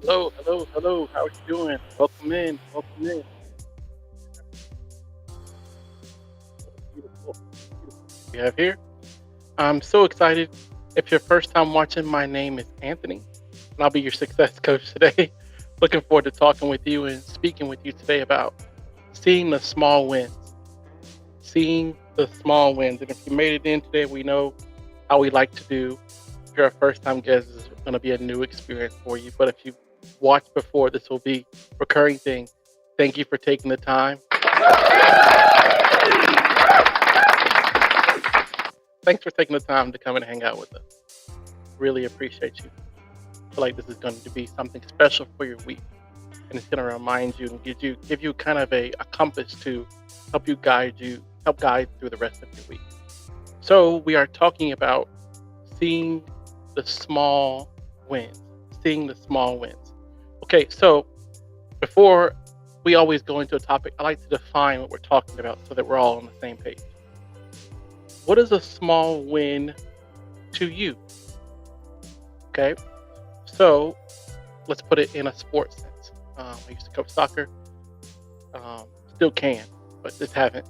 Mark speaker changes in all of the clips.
Speaker 1: Hello, hello, hello. How are you doing? Welcome in. Welcome in. Beautiful, beautiful we have here. I'm so excited. If your first time watching, my name is Anthony, and I'll be your success coach today. Looking forward to talking with you and speaking with you today about seeing the small wins. Seeing the small wins. And if you made it in today, we know how we like to do. If you're a first time guest, this is going to be a new experience for you. But if you've watched before, this will be a recurring thing. Thank you for taking the time. Thanks for taking the time to come and hang out with us. Really appreciate you. I feel like this is going to be something special for your week, and it's going to remind you and give you kind of a compass to help guide through the rest of your week. So we are talking about seeing the small wins, seeing the small wins. Okay, so before we always go into a topic, I like to define what we're talking about so that we're all on the same page. What is a small win to you? Okay, so let's put it in a sports sense. I used to coach soccer, still can, but just haven't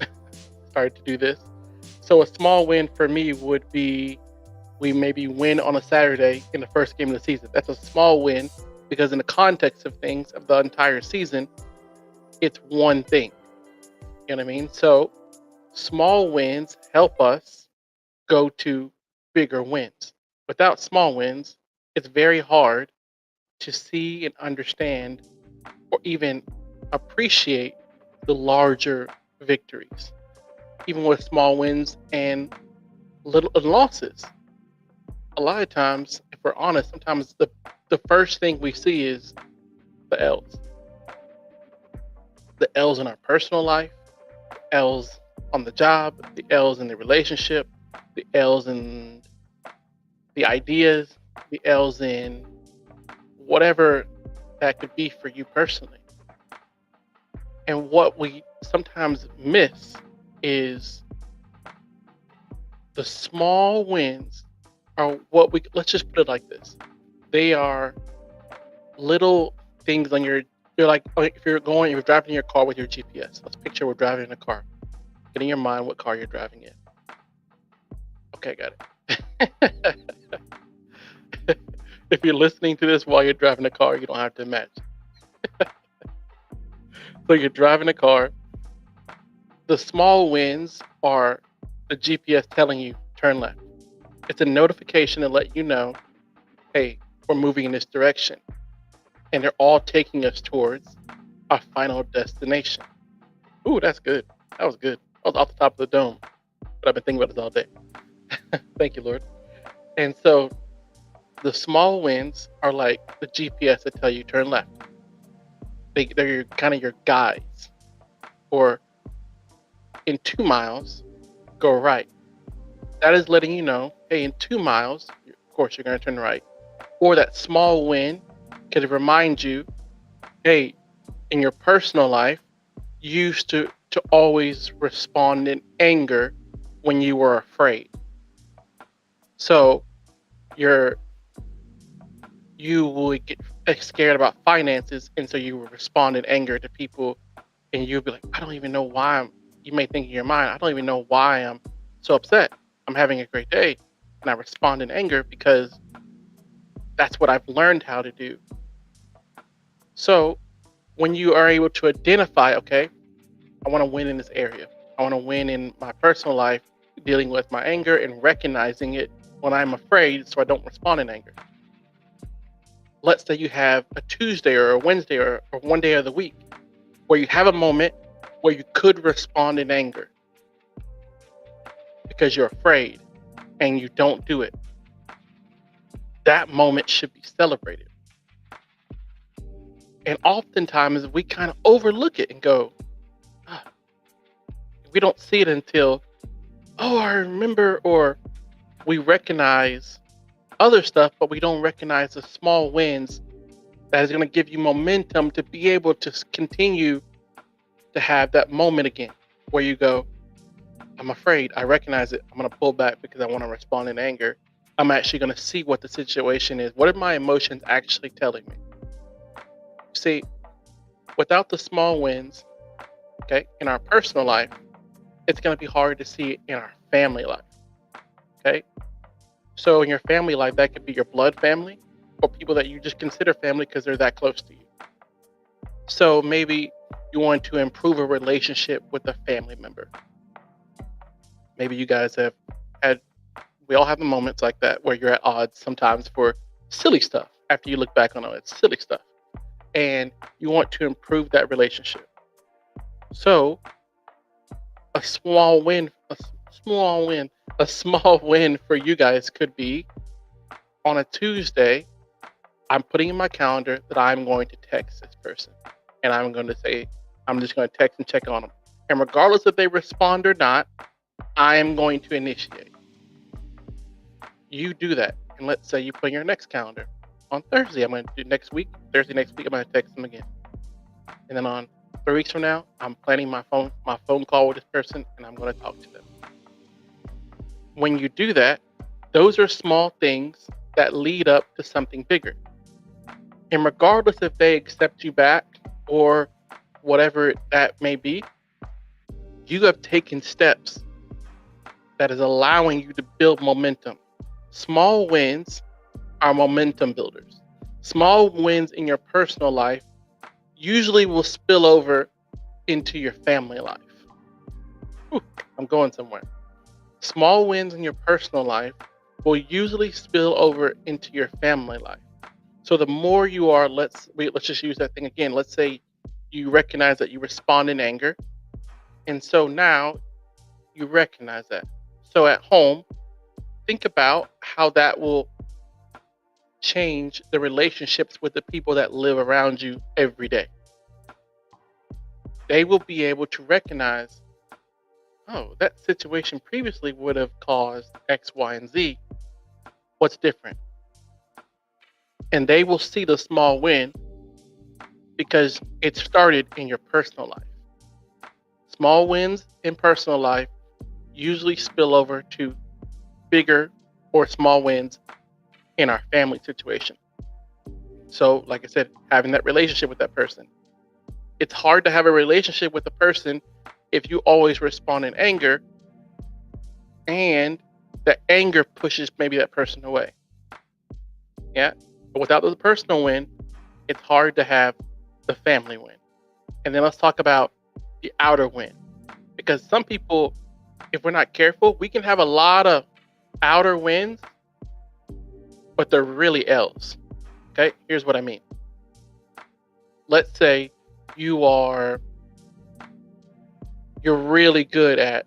Speaker 1: started to do this. So a small win for me would be we maybe win on a Saturday in the first game of the season. That's a small win because in the context of things of the entire season, it's one thing. You know what I mean? So small wins help us go to bigger wins. Without small wins, it's very hard to see and understand or even appreciate the larger victories, even with small wins and little losses. A lot of times, if we're honest, sometimes the first thing we see is the L's. The L's in our personal life, L's on the job, the L's in the relationship, the L's in the ideas, the L's in whatever that could be for you personally. And what we sometimes miss is the small wins are what we let's just put it like this. They are little things on you're like if you're driving your car with your GPS. Let's picture we're driving in a car. Get in your mind what car you're driving in. Okay, got it. If you're listening to this while you're driving a car, you don't have to match. So you're driving a car. The small wins are the GPS telling you turn left. It's a notification to let you know, hey, we're moving in this direction. And they're all taking us towards our final destination. Ooh, that's good. That was good. That was off the top of the dome. But I've been thinking about this all day. Thank you, Lord. And so the small wins are like the GPS that tell you turn left. They're kind of your guides. Or in 2 miles, go right. That is letting you know, hey, in 2 miles, of course, you're going to turn right. Or that small win could remind you, hey, in your personal life, you used to always respond in anger when you were afraid. So you're you will get scared about finances, and so you will respond in anger to people, and you'll be like, I don't even know why I'm. You may think in your mind, I don't even know why I'm so upset. I'm having a great day, and I respond in anger because that's what I've learned how to do. So when you are able to identify, okay, I want to win in this area. I want to win in my personal life, dealing with my anger and recognizing it when I'm afraid so I don't respond in anger. Let's say you have a Tuesday or a Wednesday or one day of the week where you have a moment where you could respond in anger because you're afraid and you don't do it. That moment should be celebrated. And oftentimes we kind of overlook it and go, ah, we don't see it until, oh, I remember, or we recognize other stuff, but we don't recognize the small wins that is going to give you momentum to be able to continue to have that moment again where you go, I'm afraid. I recognize it. I'm going to pull back because I want to respond in anger. I'm actually going to see what the situation is. What are my emotions actually telling me? See, without the small wins, okay, in our personal life, it's going to be hard to see it in our family life. Okay. So in your family life, that could be your blood family or people that you just consider family because they're that close to you. So maybe you want to improve a relationship with a family member. Maybe you guys have had, we all have the moments like that where you're at odds sometimes for silly stuff. After you look back on it, it's silly stuff. And you want to improve that relationship. So a small win, a small win for you guys could be on a Tuesday, I'm putting in my calendar that I'm going to text this person. And I'm going to say, I'm just going to text and check on them. And regardless if they respond or not, I am going to initiate. You do that. And let's say you put in your next calendar. On Thursday, I'm going to do Thursday next week, I'm going to text them again. And then on 3 weeks from now, I'm planning my phone call with this person and I'm going to talk to them. When you do that, those are small things that lead up to something bigger. And regardless if they accept you back or whatever that may be, you have taken steps that is allowing you to build momentum. Small wins are momentum builders. Small wins in your personal life usually will spill over into your family life. Whew, I'm going somewhere. Small wins in your personal life will usually spill over into your family life. So the more you are, let's just use that thing again. Let's say you recognize that you respond in anger. And so now you recognize that. So at home, think about how that will change the relationships with the people that live around you every day. They will be able to recognize, oh, that situation previously would have caused X, Y, and Z. What's different? And they will see the small win because it started in your personal life. Small wins in personal life usually spill over to bigger or small wins in our family situation. So, like I said, having that relationship with that person. It's hard to have a relationship with a person if you always respond in anger and the anger pushes maybe that person away. Yeah. But without the personal win, it's hard to have the family win. And then let's talk about the outer win. Because some people, if we're not careful, we can have a lot of outer wins, but they're really L's. Okay, here's what I mean. Let's say you're really good at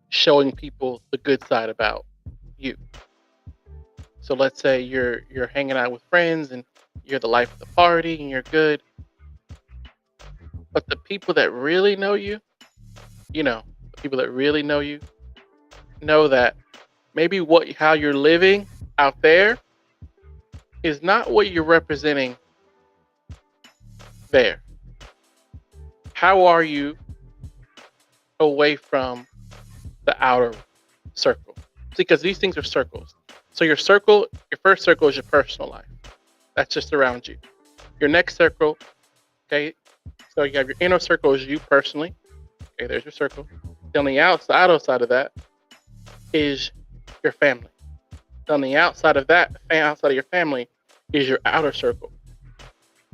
Speaker 1: showing people the good side about you. So let's say you're hanging out with friends and you're the life of the party and you're good. But the people that really know you, the people that really know you know that maybe how you're living out there is not what you're representing there. How are you away from the outer circle? Because these things are circles. So your first circle is your personal life. That's just around you. Your next circle, okay, so you have your inner circle is you personally. Okay, there's your circle. Then on the outside of that is your family. On the outside of your family is your outer circle.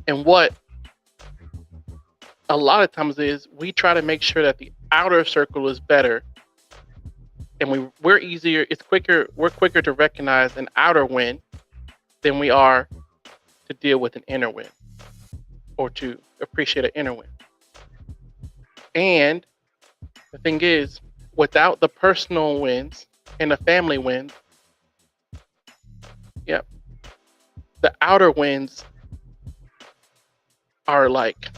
Speaker 1: And what a lot of times is we try to make sure that the outer circle is better. And we're quicker to recognize an outer win than we are to deal with an inner win or to appreciate an inner win. And the thing is, without the personal wins and the family wins, the outer wins are like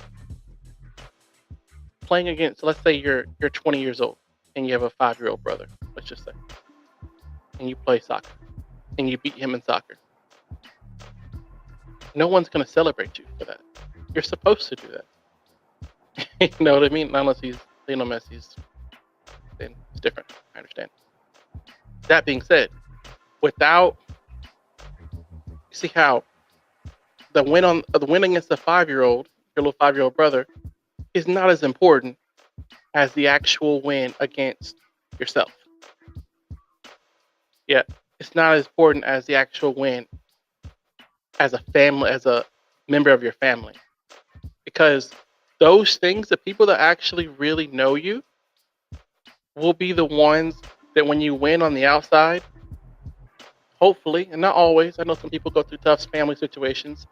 Speaker 1: playing against, let's say you're 20 years old and you have a 5-year-old brother, let's just say, and you play soccer and you beat him in soccer. No one's going to celebrate you for that. You're supposed to do that. You know what I mean? Unless he's Lionel Messi's, then it's different. I understand. That being said, see how the win against the 5-year-old, your little 5-year-old brother, is not as important as the actual win against yourself. Yeah, it's not as important as the actual win as a family, as a member of your family, because those things, the people that actually really know you, will be the ones that when you win on the outside, hopefully, and not always. I know some people go through tough family situations,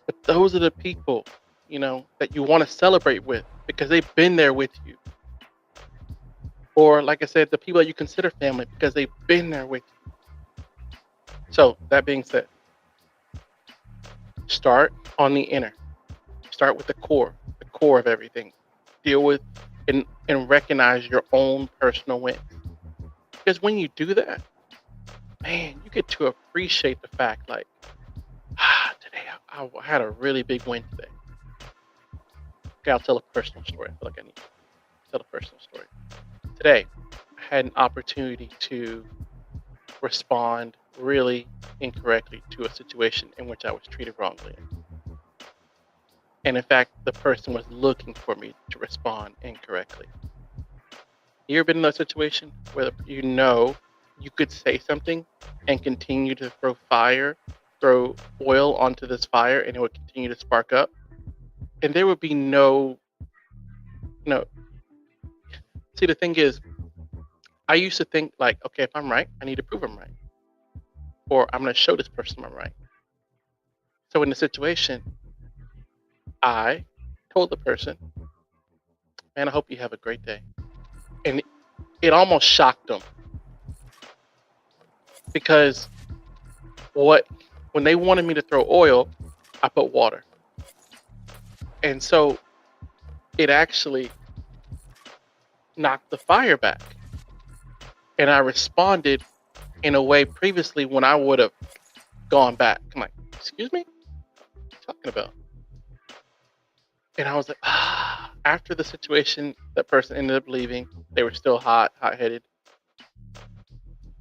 Speaker 1: but those are the people, that you want to celebrate with because they've been there with you. Or, like I said, the people that you consider family because they've been there with you. So, that being said, start on the inner. Start with the core of everything. Deal with and recognize your own personal wins. Because when you do that, man, you get to appreciate the fact, like, today I had a really big win today. Okay, I'll tell a personal story. I feel like I need to tell a personal story. Today, I had an opportunity to respond really incorrectly to a situation in which I was treated wrongly. And in fact, the person was looking for me to respond incorrectly. You ever been in a situation where you could say something and continue to throw oil onto this fire, and it would continue to spark up? And there would be no. See, the thing is, I used to think like, okay, if I'm right, I need to prove I'm right, or I'm going to show this person I'm right. So in the situation, I told the person, man, I hope you have a great day. And it almost shocked them because when they wanted me to throw oil, I put water. And so it actually knocked the fire back. And I responded in a way previously when I would have gone back. I'm like, excuse me? What are you talking about? And I was like, after the situation, that person ended up leaving. They were still hot-headed.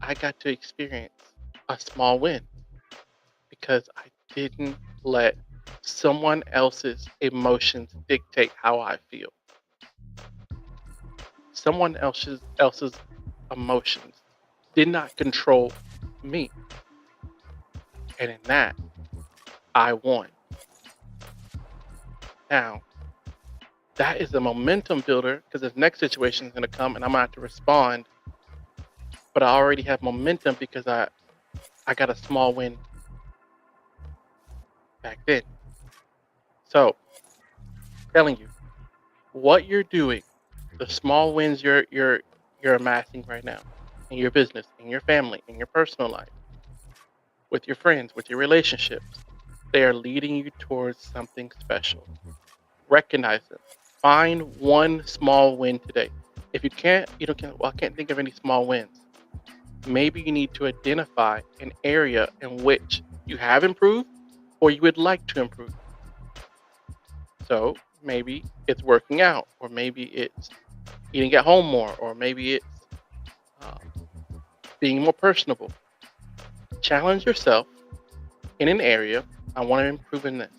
Speaker 1: I got to experience a small win because I didn't let someone else's emotions dictate how I feel. Someone else's emotions did not control me. And in that, I won. Now, that is a momentum builder because the next situation is going to come and I'm going to have to respond. But I already have momentum because I got a small win back then. So, telling you, what you're doing, the small wins you're amassing right now in your business, in your family, in your personal life, with your friends, with your relationships, they are leading you towards something special. Recognize them. Find one small win today. If you can't, well, I can't think of any small wins. Maybe you need to identify an area in which you have improved or you would like to improve. So maybe it's working out, or maybe it's eating at home more, or maybe it's being more personable. Challenge yourself in an area. I want to improve in this.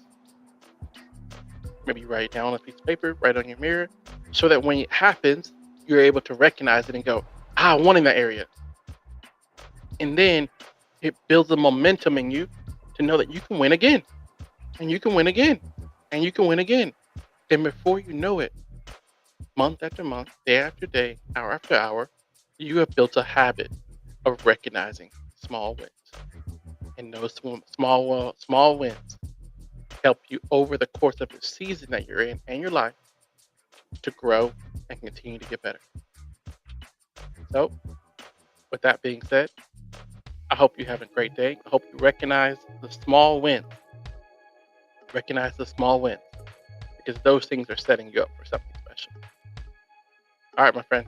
Speaker 1: Maybe you write it down on a piece of paper, write it on your mirror, so that when it happens, you're able to recognize it and go, I won in that area. And then it builds a momentum in you to know that you can win again, and you can win again, and you can win again. And before you know it, month after month, day after day, hour after hour, you have built a habit of recognizing small wins. And those small wins help you over the course of the season that you're in and your life to grow and continue to get better. So, with that being said, I hope you have a great day. I hope you recognize the small wins. Recognize the small wins because those things are setting you up for something special. All right, my friend.